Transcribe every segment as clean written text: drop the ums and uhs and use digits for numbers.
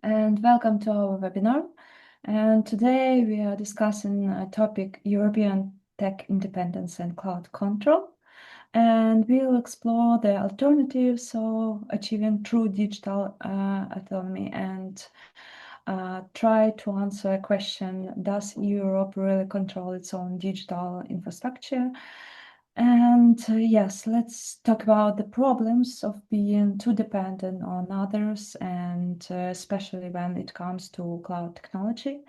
and welcome to our webinar. And today we are discussing a topic, European tech independence and cloud control. And we'll explore the alternatives of achieving true digital autonomy and try to answer a question, does Europe really control its own digital infrastructure? And yes, let's talk about the problems of being too dependent on others, and especially when it comes to cloud technology.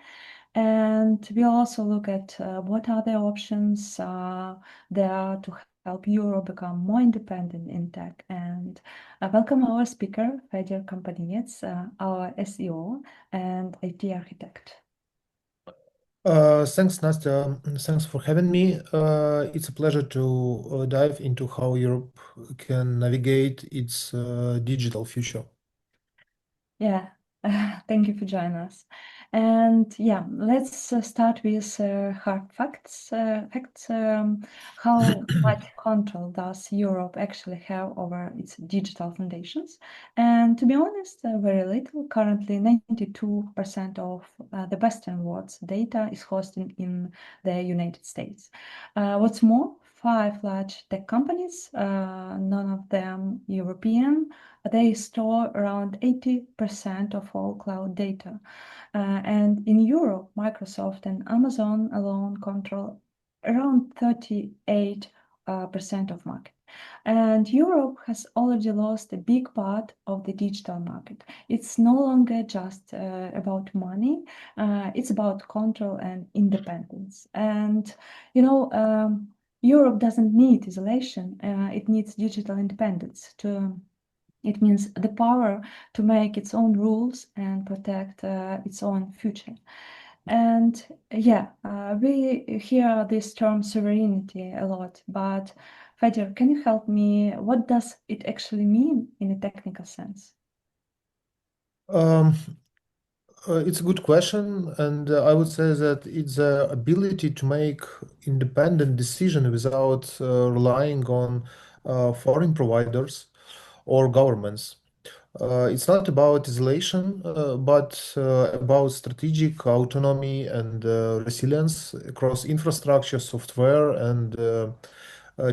And we'll also look at what are the options there are to help Europe become more independent in tech. And welcome our speaker, Fedir Kompaniiets, our SEO and IT architect. Thanks, Nastya. Thanks for having me. It's a pleasure to dive into how Europe can navigate its digital future. Yeah, thank you for joining us. And yeah, let's start with hard facts. How much control does Europe actually have over its digital foundations? And to be honest, very little. Currently, 92% of the Western world's data is hosted in the United States. What's more, 5 large tech companies, none of them European, they store around 80% of all cloud data. And in Europe, Microsoft and Amazon alone control around 38% of market. And Europe has already lost a big part of the digital market. It's no longer just about money, it's about control and independence. And, Europe doesn't need isolation, it needs digital independence to it means the power to make its own rules and protect its own future. And yeah, we hear this term sovereignty a lot, but Fedir, can you help me? What does it actually mean in a technical sense? It's a good question, and I would say that it's the ability to make independent decision without relying on foreign providers or governments. It's not about isolation, but about strategic autonomy and resilience across infrastructure, software, and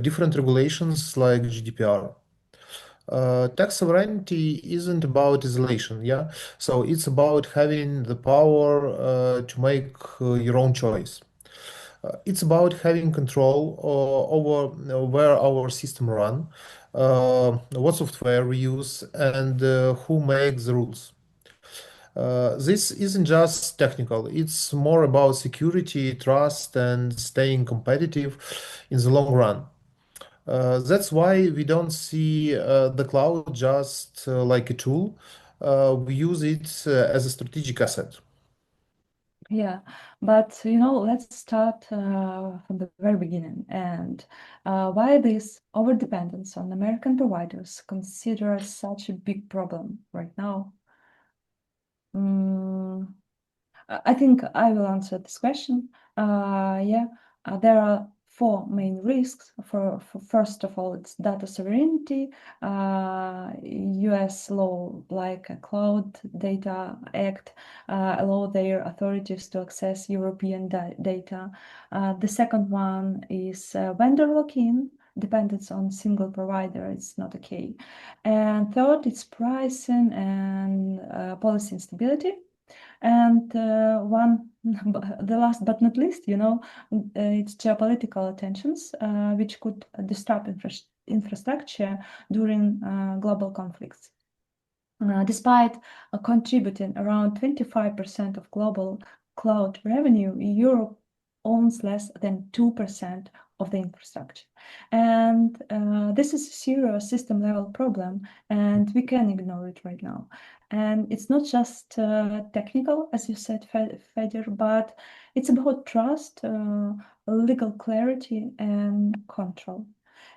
different regulations like GDPR. Tax sovereignty isn't about isolation, yeah? So it's about having the power to make your own choice. It's about having control over where our system run, what software we use, and who makes the rules. This isn't just technical, it's more about security, trust, and staying competitive in the long run. That's why we don't see the cloud just like a tool. We use it as a strategic asset. Yeah, but let's start from the very beginning. And why this overdependence on American providers considered such a big problem right now? Mm, I think I will answer this question. Yeah, there are 4 main risks. For first of all, it's data sovereignty. U.S. law, like a Cloud Data Act, allow their authorities to access European data. The second one is vendor lock-in. Dependence on single provider, it's not okay. And third, it's pricing and policy instability. And the last but not least, it's geopolitical tensions, which could disrupt infrastructure during global conflicts. Despite contributing around 25% of global cloud revenue, Europe owns less than 2% of the infrastructure. And this is a serious system level problem, and we can ignore it right now. And it's not just technical, as you said, Fedir, but it's about trust, legal clarity, and control.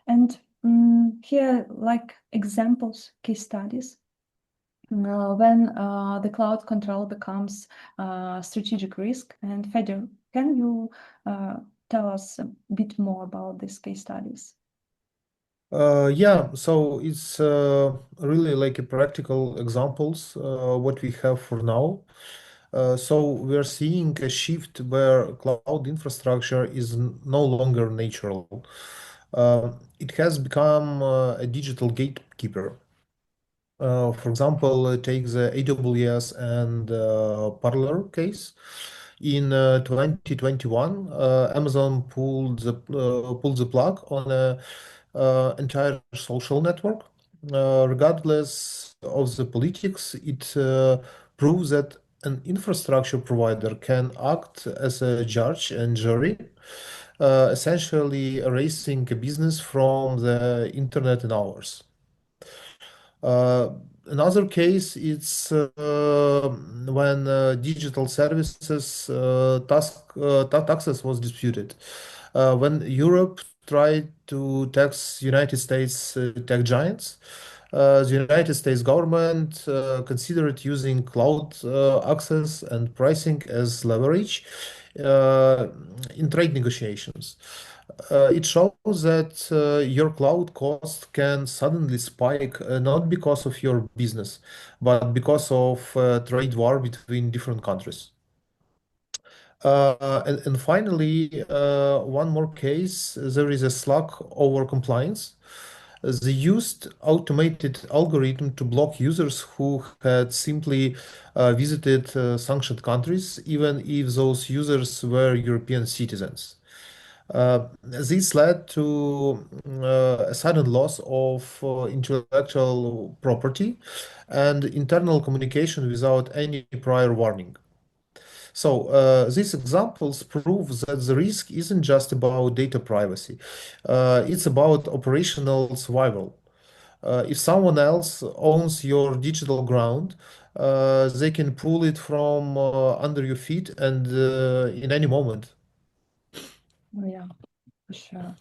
And here, like examples, case studies. When the cloud control becomes a strategic risk. And Fedir, can you tell us a bit more about these case studies? Yeah, so it's really like a practical examples what we have for now. So we are seeing a shift where cloud infrastructure is no longer natural. It has become a digital gatekeeper. For example, take the AWS and Parler case. In 2021, Amazon pulled the plug on a entire social network. Regardless of the politics, it proves that an infrastructure provider can act as a judge and jury, essentially erasing a business from the internet in hours. Uh, Another case it's when digital services taxes was disputed. When Europe tried to tax United States tech giants, the United States government considered using cloud access and pricing as leverage uh, in trade negotiations. It shows that your cloud cost can suddenly spike not because of your business, but because of trade war between different countries. And finally, one more case, there is a Slack over compliance. They used automated algorithm to block users who had simply visited sanctioned countries, even if those users were European citizens. This led to a sudden loss of intellectual property and internal communication without any prior warning. So, these examples prove that the risk isn't just about data privacy, it's about operational survival. If someone else owns your digital ground, they can pull it from under your feet and in any moment. Oh, yeah, for sure.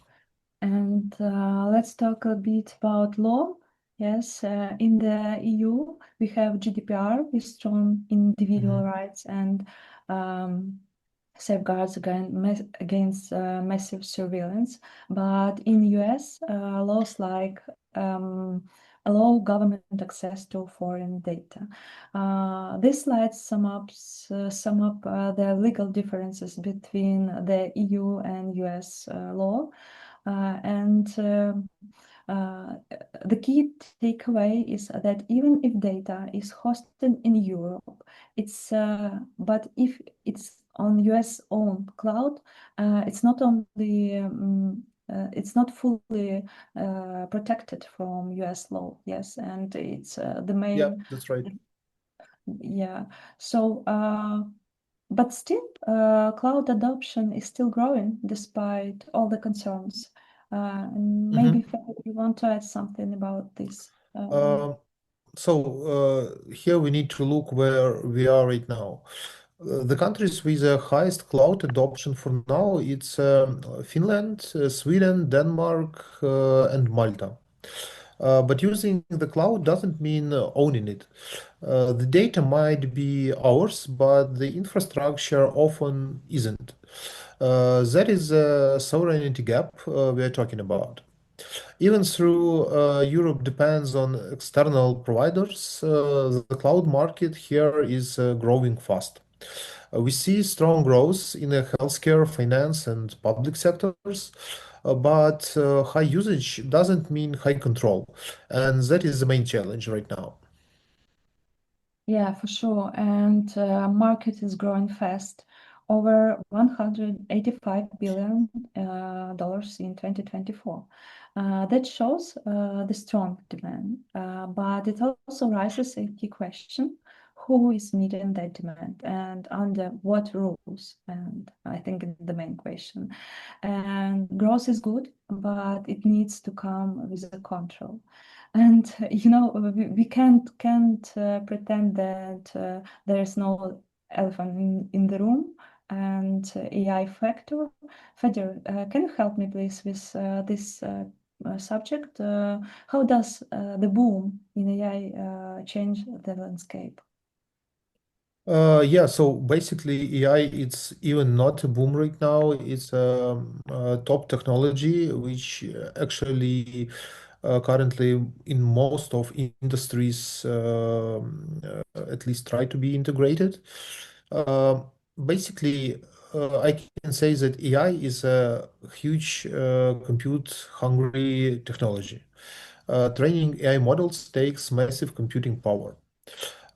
And let's talk a bit about law. Yes, in the EU, we have GDPR with strong individual Mhm. rights and um, safeguards against massive surveillance. But in US, laws like allow government access to foreign data. This slides sum up the legal differences between the EU and US law. And the key takeaway is that even if data is hosted in Europe, but if it's on US owned cloud, it's not fully protected from US law. Yes, and it's the Yeah, main. that's right. Yeah. So, but still, cloud adoption is still growing despite all the concerns. And maybe Mhm. Fahad, you want to add something about this? Um, so here we need to look where we are right now. The countries with the highest cloud adoption for now, it's Finland, Sweden, Denmark, and Malta. But using the cloud doesn't mean owning it. The data might be ours, but the infrastructure often isn't. That is a sovereignty gap we are talking about. Even through Europe depends on external providers, the cloud market here is growing fast. We see strong growth in the healthcare, finance, and public sectors, but high usage doesn't mean high control, and that is the main challenge right now. Yeah, for sure. And market is growing fast, over $185 billion dollars in 2024. That shows the strong demand, but it also raises a key question: who is meeting that demand and under what rules? And I think the main question. And growth is good, but it needs to come with a control. And we can't pretend that there is no elephant in the room. And AI factor. Fedir, can you help me please with this subject? How does the boom in AI change the landscape? Yeah, so basically AI, it's even not a boom right now. It's a top technology, which actually currently in most of industries at least try to be integrated. Uh, Basically, I can say that AI is a huge compute hungry technology. Training AI models takes massive computing power.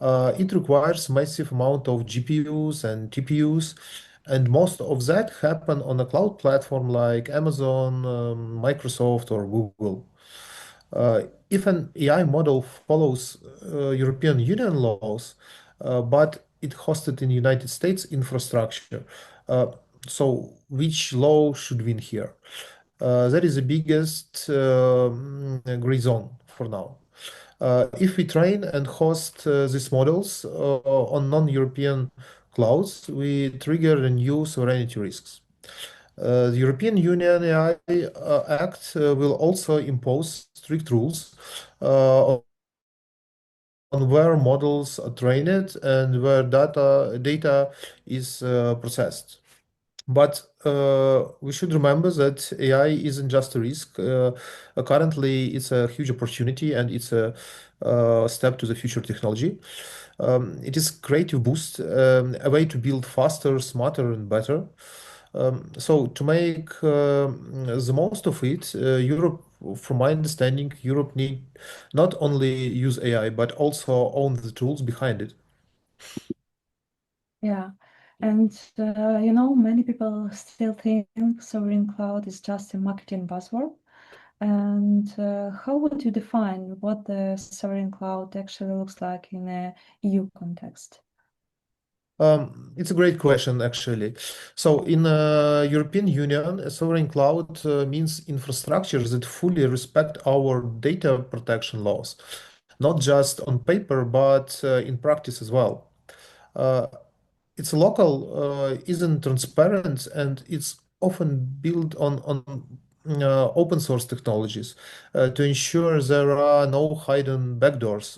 It requires massive amount of GPUs and TPUs, and most of that happen on a cloud platform like Amazon, Microsoft, or Google. If an AI model follows European Union laws, but it hosted in United States infrastructure, uh, so which law should win here? That is the biggest gray zone for now. If we train and host these models on non-European clouds, we trigger a new sovereignty risks. The European Union AI Act will also impose strict rules on where models are trained and where data is processed. But we should remember that AI isn't just a risk. Currently, it's a huge opportunity and it's a step to the future technology. It is creative boost, a way to build faster, smarter, and better. So to make the most of it, Europe, from my understanding, Europe need not only use AI but also own the tools behind it. Yeah. And many people still think sovereign cloud is just a marketing buzzword. And how would you define what the sovereign cloud actually looks like in a EU context? It's a great question, actually. So, in European Union, a sovereign cloud means infrastructures that fully respect our data protection laws, not just on paper, but in practice as well. Uh, it's local, isn't transparent, and it's often built on open source technologies to ensure there are no hidden backdoors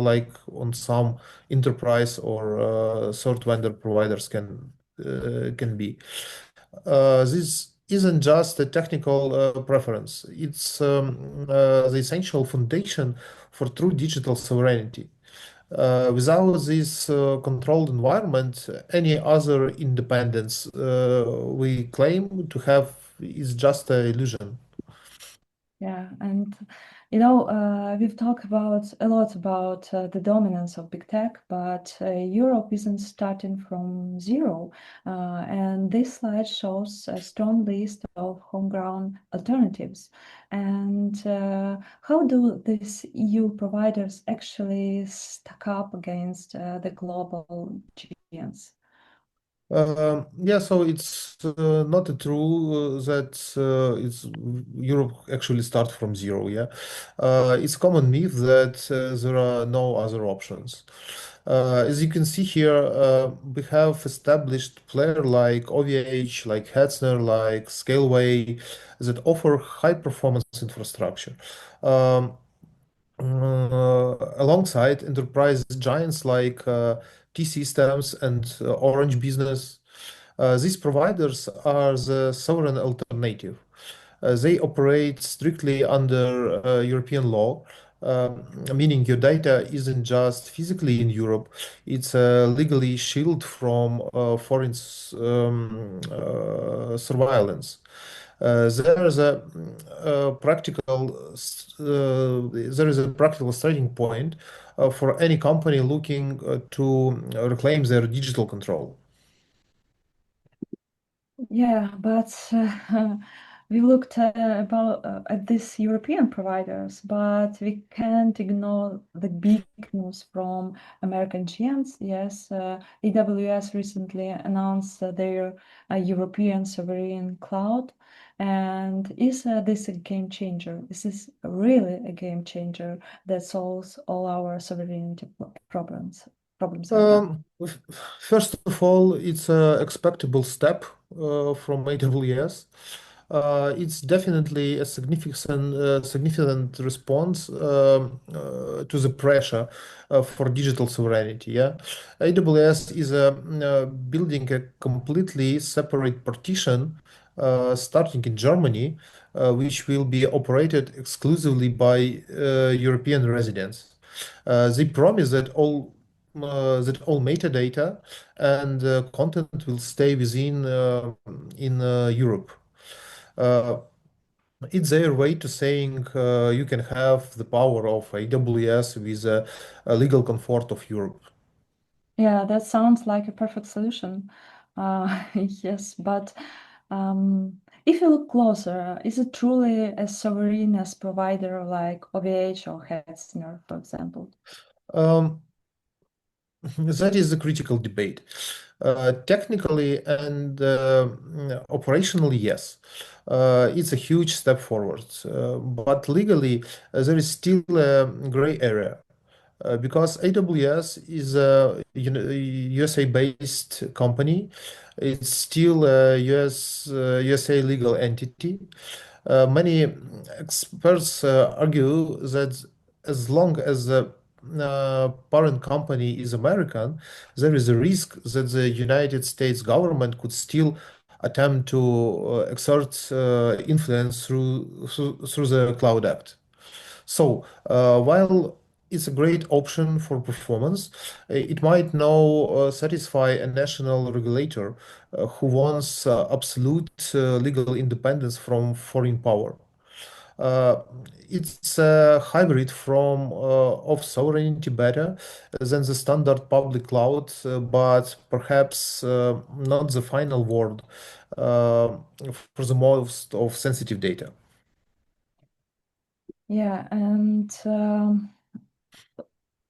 like on some enterprise or third vendor providers can be. This isn't just a technical preference; it's the essential foundation for true digital sovereignty. Without this controlled environment, any other independence we claim to have is just an illusion. Yeah, and we've talked about a lot about the dominance of big tech, but Europe isn't starting from zero. And this slide shows a strong list of homegrown alternatives. And how do these EU providers actually stack up against the global giants? Yeah, so it's not true that it's Europe actually start from zero. Yeah, it's common myth that there are no other options. As you can see here, we have established player like OVH, like Hetzner, like Scaleway that offer high performance infrastructure. Um, Alongside enterprise giants like T-Systems and Orange Business, these providers are the sovereign alternative. They operate strictly under European law, meaning your data isn't just physically in Europe, it's legally shielded from foreign surveillance. There is a practical starting point for any company looking to reclaim their digital control. Yeah, but we looked at these European providers, but we can't ignore the big news from American giants. Yes, AWS recently announced their European sovereign cloud. And is this a game changer? This is really a game changer that solves all our sovereignty problems right now. First of all, it's a expectable step from AWS. It's definitely a significant response to the pressure for digital sovereignty. Yeah, AWS is building a completely separate partition starting in Germany, which will be operated exclusively by European residents. They promise that all metadata and content will stay within in Europe. Uh, it's their way to saying you can have the power of AWS with a legal comfort of Europe. Yeah, that sounds like a perfect solution. Yes, but if you look closer, is it truly as sovereign as provider like OVH or Hetzner, for example? Um, that is the critical debate. Technically and operationally, yes. It's a huge step forward. But legally, there is still a gray area. Because AWS is a USA-based company, it's still a USA legal entity. Many experts argue that as long as the parent company is American, there is a risk that the United States government could still attempt to exert influence through the Cloud Act. So, while it's a great option for performance, it might now satisfy a national regulator who wants absolute legal independence from foreign power. Uh, it's a hybrid from of sovereignty better than the standard public cloud, but perhaps not the final word uh, for the most of sensitive data. Yeah, and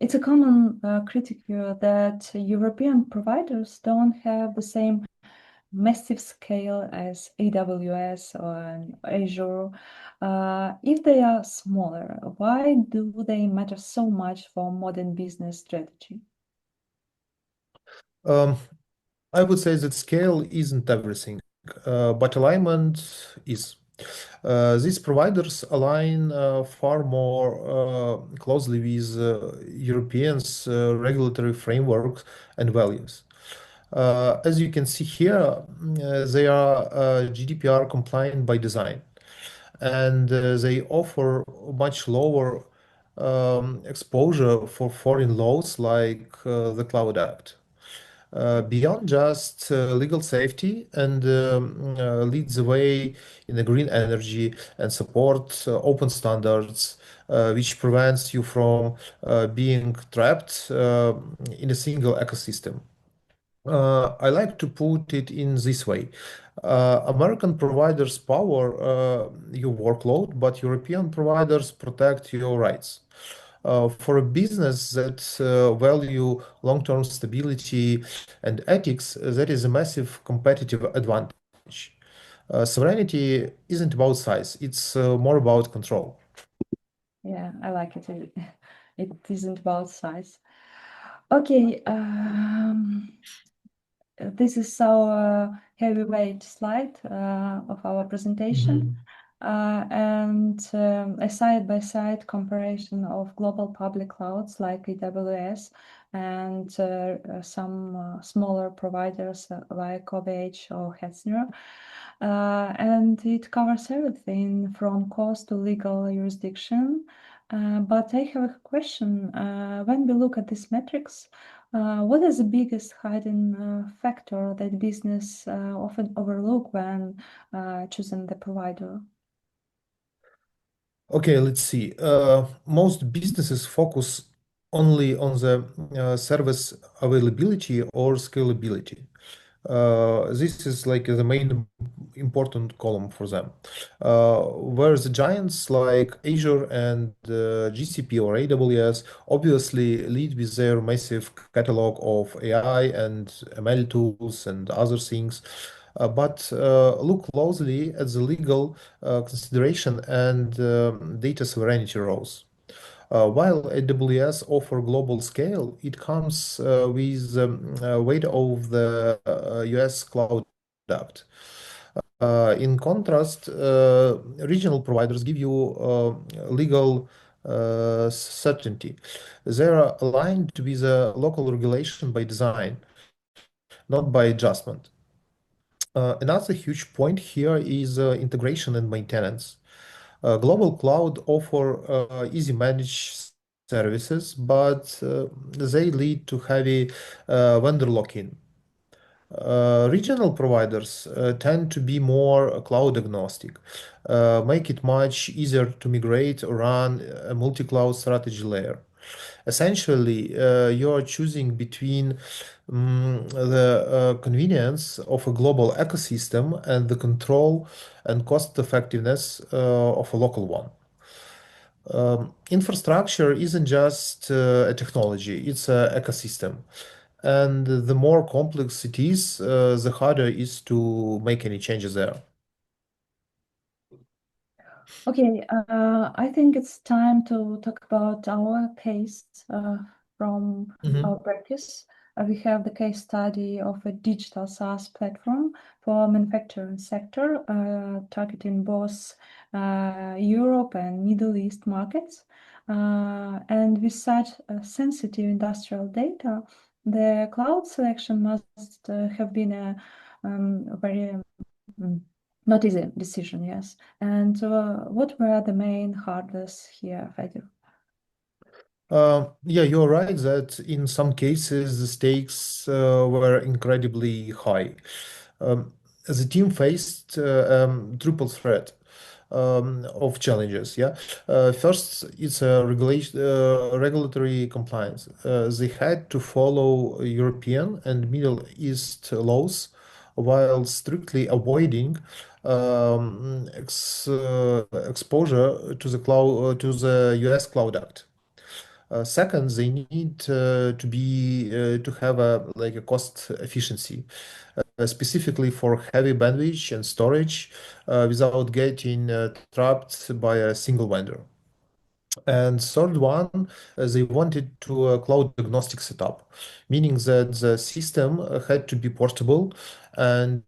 it's a common critique that European providers don't have the same massive scale as AWS or Azure. If they are smaller, why do they matter so much for modern business strategy? Um, I would say that scale isn't everything, but alignment is. These providers align far more closely with Europeans' regulatory frameworks and values. As you can see here, they are GDPR compliant by design, and they offer much lower exposure for foreign laws like the Cloud Act. Beyond just legal safety and lead the way in the green energy and support open standards, which prevents you from being trapped in a single ecosystem. I like to put it in this way. American providers power your workload, but European providers protect your rights. For a business that value long-term stability and ethics, that is a massive competitive advantage. Sovereignty isn't about size, it's more about control. Yeah, I like it. It isn't about size. Okay, this is our heavyweight slide of our presentation. Mhm. And a side-by-side comparison of global public clouds like AWS and some smaller providers like OVH or Hetzner. And it covers everything from cost to legal jurisdiction. But I have a question. When we look at these metrics, what is the biggest hidden factor that business often overlook when choosing the provider? Okay, let's see. Most businesses focus only on the service availability or scalability. This is like the main important column for them. Whereas the giants like Azure and GCP or AWS obviously lead with their massive catalog of AI and ML tools and other things. But look closely at the legal consideration and data sovereignty roles. While AWS offer global scale, it comes with weight of the US Cloud Act. In contrast, regional providers give you legal certainty. They are aligned with a local regulation by design, not by adjustment. Another huge point here is integration and maintenance. Global cloud offer easy managed services, but they lead to heavy vendor lock-in. Regional providers tend to be more cloud agnostic, make it much easier to migrate or run a multi-cloud strategy layer. Essentially, you are choosing between the convenience of a global ecosystem and the control and cost effectiveness of a local one. Infrastructure isn't just a technology, it's an ecosystem. And the more complex it is, the harder it is to make any changes there. Okay, I think it's time to talk about our case from our practice. We have the case study of a digital SaaS platform for manufacturing sector, targeting both Europe and Middle East markets. And with such sensitive industrial data, the cloud selection must have been a very not easy decision, yes. And what were the main hurdles here, Fedir? Yeah, you're right that in some cases the stakes were incredibly high. The team faced triple threat of challenges. Yeah, first it's a regulatory compliance. They had to follow European and Middle East laws while strictly avoiding exposure to the cloud to the US Cloud Act. Second, they need to have a cost efficiency, specifically for heavy bandwidth and storage, without getting trapped by a single vendor. And third one, they wanted to a cloud agnostic setup, meaning that the system had to be portable and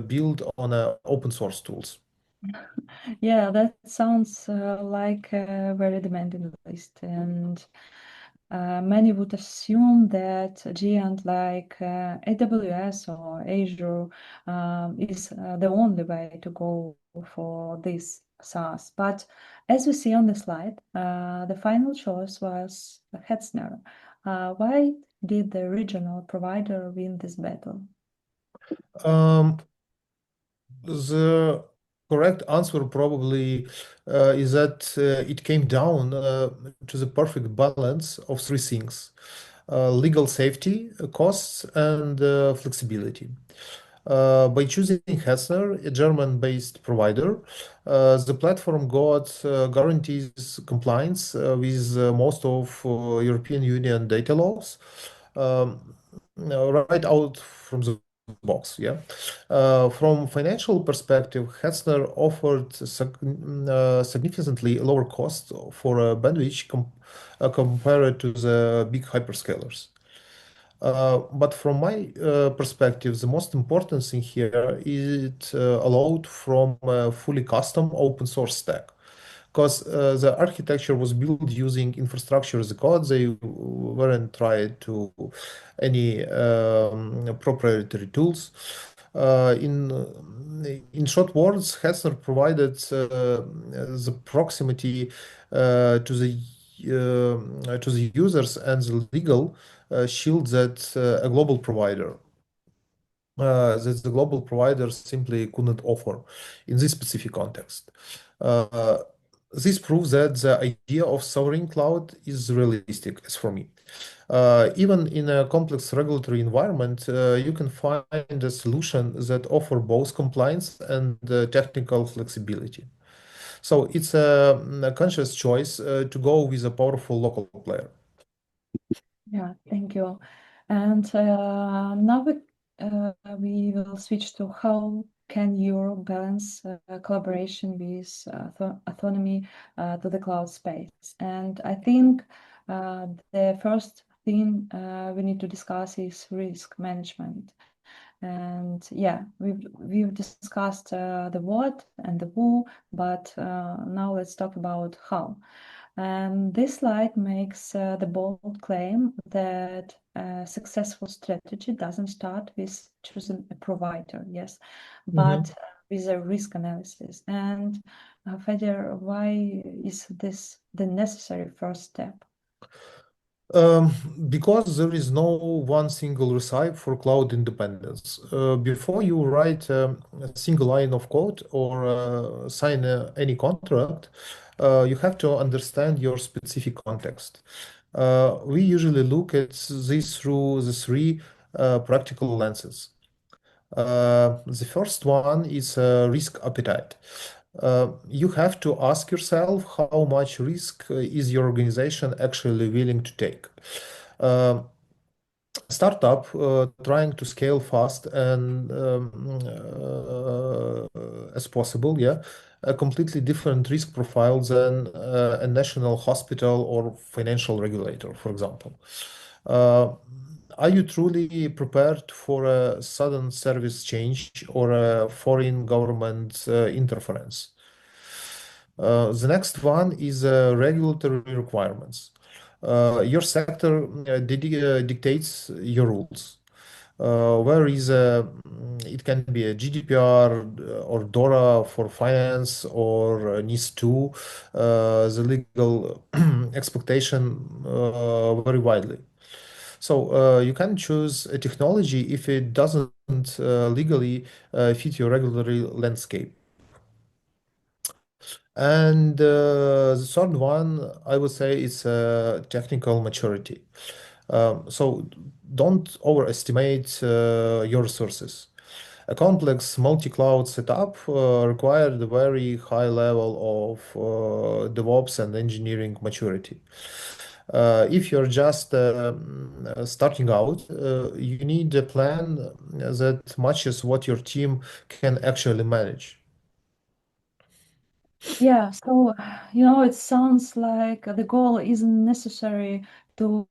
built on open source tools. Yeah, that sounds like a very demanding list, and many would assume that a giant like AWS or Azure is the only way to go for this SaaS. But as we see on the slide, the final choice was Hetzner. Why did the regional provider win this battle? Um, The correct answer probably is that it came down to the perfect balance of three things: legal safety, costs, and flexibility. By choosing Hetzner, a German-based provider, the platform got guarantees compliance with most of European Union data laws right out from the box. Yeah. From financial perspective, Hetzner offered significantly lower cost for bandwidth compared to the big hyperscalers. But from my perspective, the most important thing here is it allowed from a fully custom open source stack. Because the architecture was built using infrastructure as a code, they weren't tried to any proprietary tools. In short words, Hetzner provided the proximity to the users and the legal shield that the global provider simply couldn't offer in this specific context. Uh, this proves that the idea of sovereign cloud is realistic, as for me. Even in a complex regulatory environment, you can find a solution that offer both compliance and technical flexibility. So it's a conscious choice to go with a powerful local player. Yeah, thank you. And now we will switch to how can Europe balance collaboration with autonomy to the cloud space. And I think the first thing we need to discuss is risk management. And yeah, we've discussed the what and the who, but now let's talk about how. And this slide makes the bold claim that a successful strategy doesn't start with choosing a provider, yes, but with a risk analysis. And Fedir, why is this the necessary first step? Um, because there is no one single recipe for cloud independence. Before you write a single line of code or sign any contract, you have to understand your specific context. We usually look at this through the three practical lenses. The first one is risk appetite. You have to ask yourself how much risk is your organization actually willing to take. Uh, Startup trying to scale fast and as possible, yeah, a completely different risk profile than a national hospital or financial regulator, for example. Uh, are you truly prepared for a sudden service change or a foreign government interference? The next one is regulatory requirements. Your sector dictates your rules. Where is it can be a GDPR or DORA for finance or NIS2, the legal expectation very widely. So you can choose a technology if it doesn't legally fit your regulatory landscape. And the third one, I would say, is technical maturity. So don't overestimate your resources. A complex multi-cloud setup required a very high level of DevOps and engineering maturity. If you're just starting out, you need a plan that matches what your team can actually manage. Yeah, so it sounds like the goal isn't necessary to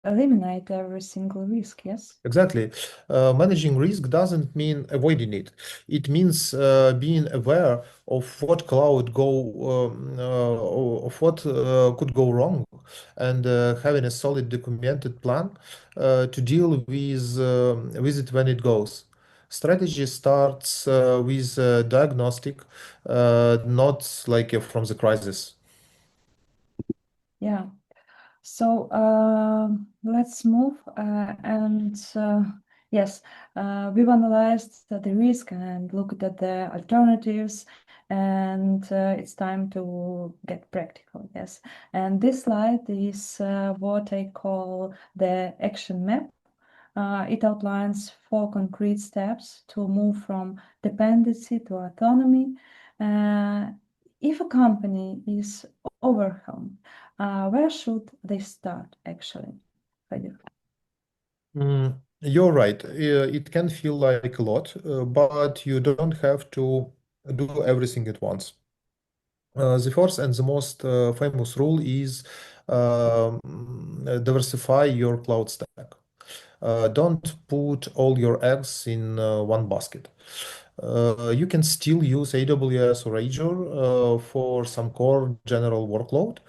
eliminate every single risk, yes? Exactly. Managing risk doesn't mean avoiding it. It means being aware of what of what could go wrong, and having a solid documented plan to deal with it when it goes. Strategy starts with diagnostic, not like from the crisis. Yeah. So let's move and yes, we've analyzed the risk and looked at the alternatives, and it's time to get practical. Yes, and this slide is what I call the action map. It outlines 4 concrete steps to move from dependency to autonomy. Uh, if a company is overwhelmed, where should they start actually? Fedir? You're right. It can feel like a lot, but you don't have to do everything at once. The first and the most famous rule is diversify your cloud stack. Don't put all your eggs in one basket. You can still use AWS or Azure for some core general workload,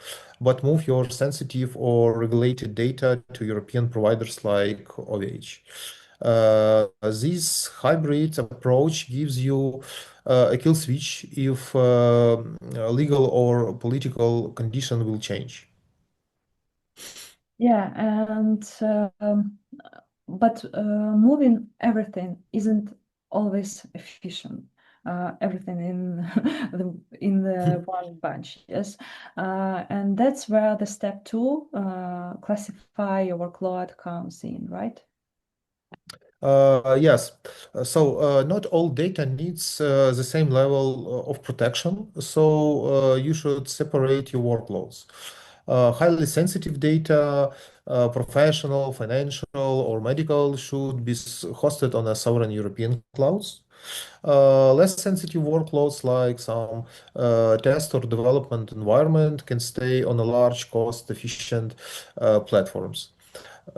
but move your sensitive or regulated data to European providers like OVH. This hybrid approach gives you a kill switch if legal or political condition will change. Yeah, and but moving everything isn't always efficient. Everything in the one bunch, yes, and that's where the step two, classify your workload, comes in, right? Yes. Not all data needs the same level of protection. So you should separate your workloads. Highly sensitive data, professional, financial, or medical should be hosted on a sovereign European clouds. Less sensitive workloads like some test or development environment can stay on a large cost efficient platforms.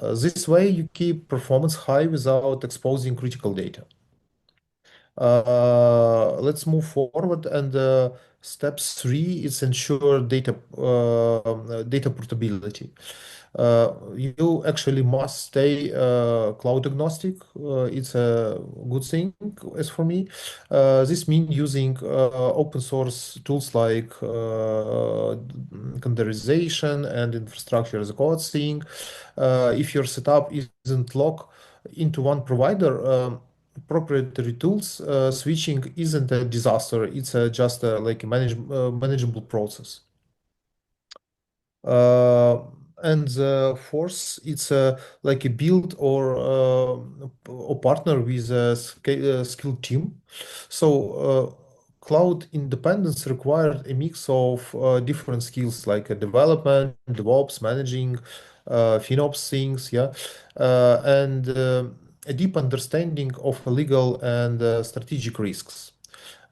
This way, you keep performance high without exposing critical data. Let's move forward, and step three is ensure data portability. You actually must stay cloud agnostic. It's a good thing, as for me. This means using open source tools like containerization and infrastructure as a code thing. If your setup isn't locked into one provider, proprietary tools, switching isn't a disaster. It's just like a manageable process. Uh, and fourth, it's like a build or partner with a skilled team. So cloud independence required a mix of different skills like development, DevOps, managing, FinOps things, yeah, and a deep understanding of legal and strategic risks.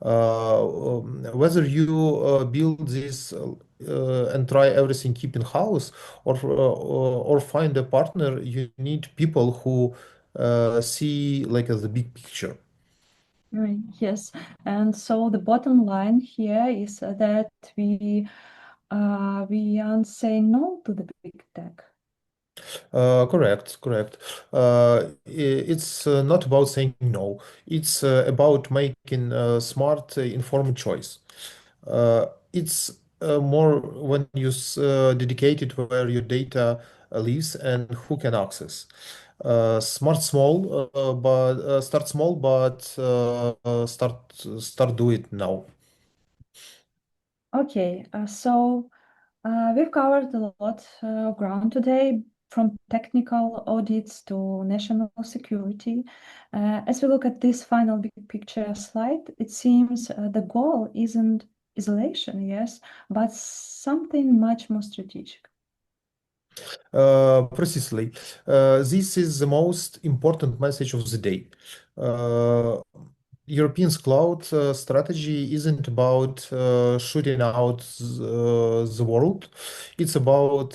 Whether you build this and try everything keep in house or find a partner, you need people who see like as the big picture. Right, yes. And so the bottom line here is that we aren't saying no to the big tech. Correct. It's not about saying no. It's about making a smart, informed choice. It's more when you dedicate it where your data lives and who can access. Start small, but start do it now. Okay, we've covered a lot of ground today, from technical audits to national security. As we look at this final big picture slide, it seems the goal isn't isolation, yes, but something much more strategic. Precisely. This is the most important message of the day. Uh, European's cloud strategy isn't about shooting out the world. It's about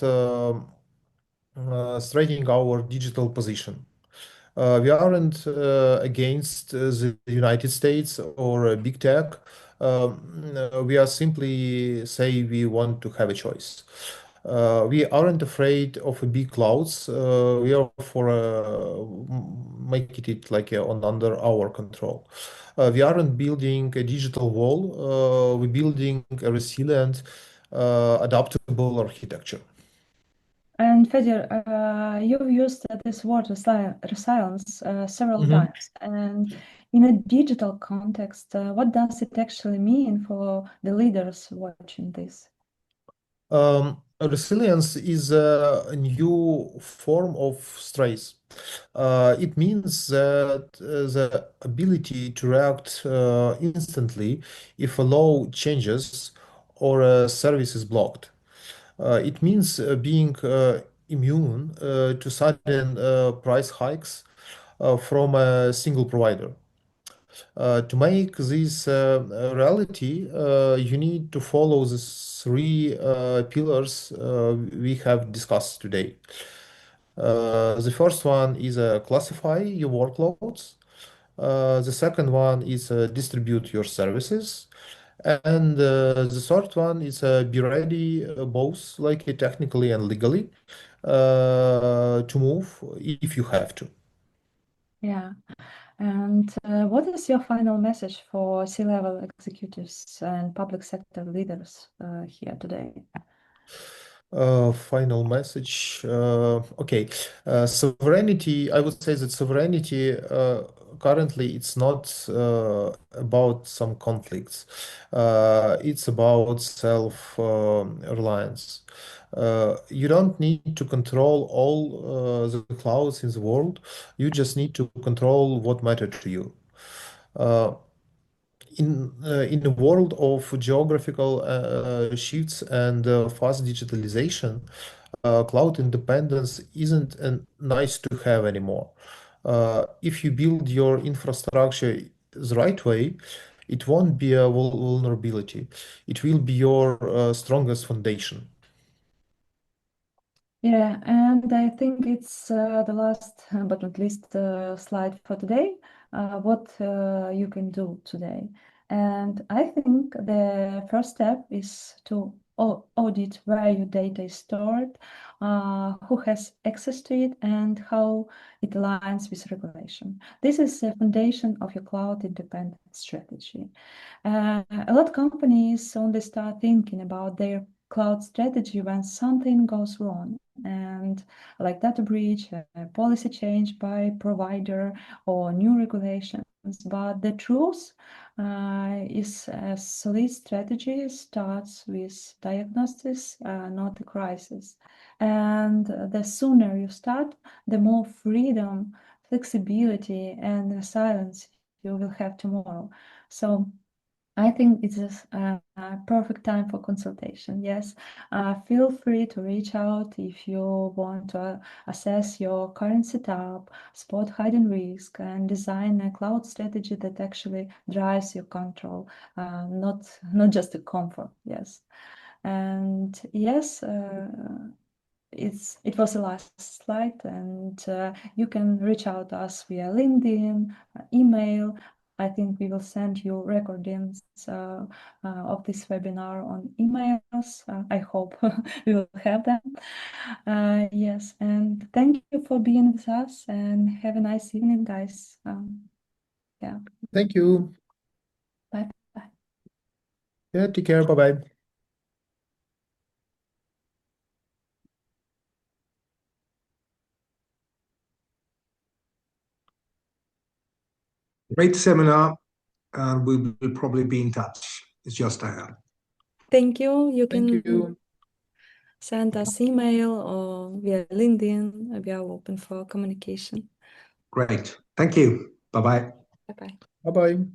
strengthening our digital position. We aren't against the United States or big tech. We are simply say we want to have a choice. We aren't afraid of big clouds. We are for making it like on under our control. We aren't building a digital wall. We're building a resilient, adaptable architecture. And Fedir, you've used this word resilience several Mhm. times. And in a digital context, what does it actually mean for the leaders watching this? Resilience is a new form of stress. It means that the ability to react instantly if a law changes or a service is blocked. It means being immune to sudden price hikes from a single provider. To make this a reality, you need to follow the three pillars we have discussed today. The first one is classify your workloads. The second one is distribute your services. And the third one is be ready both like technically and legally to move if you have to. Yeah. And what is your final message for C-level executives and public sector leaders here today? Final message. Okay. Sovereignty, I would say that sovereignty currently it's not about some conflicts. It's about self-reliance. You don't need to control all the clouds in the world. You just need to control what matter to you. Uh, in a world of geographical shifts and fast digitalization, cloud independence isn't a nice to have anymore. If you build your infrastructure the right way, it won't be a vulnerability. It will be your strongest foundation. Yeah, and I think it's the last but not least slide for today, what you can do today. And I think the first step is to audit where your data is stored, who has access to it, and how it aligns with regulation. This is the foundation of your cloud independent strategy. A lot of companies only start thinking about their cloud strategy when something goes wrong, and like data breach, a policy change by provider, or new regulations. But the truth is a solid strategy starts with diagnosis, not a crisis. And the sooner you start, the more freedom, flexibility, and resilience you will have tomorrow. So I think it's a perfect time for consultation. Yes, feel free to reach out if you want to assess your current setup, spot hidden risk, and design a cloud strategy that actually drives your control, not just a comfort. Yes, and yes. It was the last slide, and you can reach out to us via LinkedIn, email. I think we will send you recordings of this webinar on emails. I hope we will have them. Yes, and thank you for being with us, and have a nice evening, guys. Yeah. Thank you. Bye bye. Yeah, take care. Bye-bye. Great seminar, and we will probably be in touch. It's just Diane. Thank you. You Thank can you. send us email or via LinkedIn. We are open for communication. Great. Thank you. Bye-bye. Bye bye. Bye-bye.